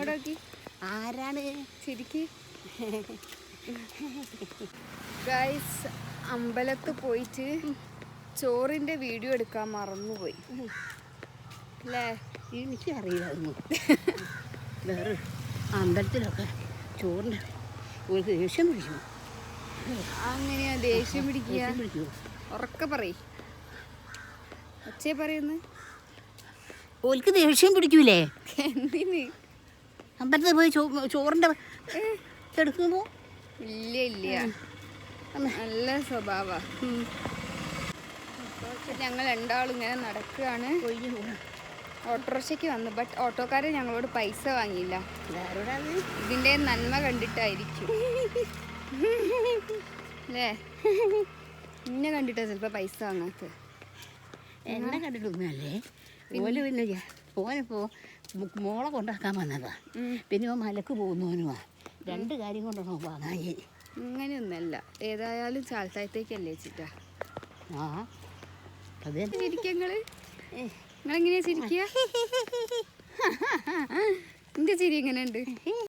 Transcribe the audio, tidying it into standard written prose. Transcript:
ആരാണ് ശരിക്ക് ഗൈസ് അമ്പലത്ത് പോയിട്ട് ചോറിന്റെ വീഡിയോ എടുക്കാൻ മറന്നുപോയി അല്ലേ? എനിക്ക് അറിയില്ലായിരുന്നു. വേറെ അമ്പലത്തിലൊക്കെ ചോറിൻ്റെ ഒരു ദേഷ്യം പിടിക്കും. അങ്ങനെയാ ദേഷ്യം പിടിക്കുക? ഉറക്കെ പറയ്, ഒച്ചേ പറയുന്നു. ഓൽക്ക് ദേഷ്യം പിടിക്കൂലേ? എന്തിന്? അമ്പലത്തിൽ പോയി ചോറിൻ്റെ എടുക്കുമ്പോൾ ഇല്ല ഇല്ല, നല്ല സ്വഭാവ. ഞങ്ങൾ രണ്ടാളും ഇങ്ങനെ നടക്കുകയാണ്. ഓട്ടോറിക്ഷയ്ക്ക് വന്നു, ബട്ട് ഓട്ടോക്കാരൻ ഞങ്ങളോട് പൈസ വാങ്ങിയില്ല. ഇതിൻ്റെ നന്മ കണ്ടിട്ടായിരിക്കും അല്ലേ? എന്നെ കണ്ടിട്ടാ ചിലപ്പോൾ പൈസ വാങ്ങാത്ത. എന്നെ കണ്ടിട്ടൊന്നുമല്ലേ. ഓല് പിന്നെ ഓനിപ്പോൾ മോളെ കൊണ്ടാക്കാൻ വന്നതാ. പിന്നെ ഓ മലക്ക് പോകുന്നവനുമാ. രണ്ട് കാര്യം കൊണ്ടാണോ വാങ്ങാൻ. അങ്ങനെയൊന്നല്ല, ഏതായാലും ചാൽത്തായത്തേക്കല്ലേ ചിറ്റാ. ആ അതെ. നിങ്ങളെങ്ങനെയാ ചിരിക്കുക? എന്റെ ചിരി എങ്ങനെയുണ്ട്?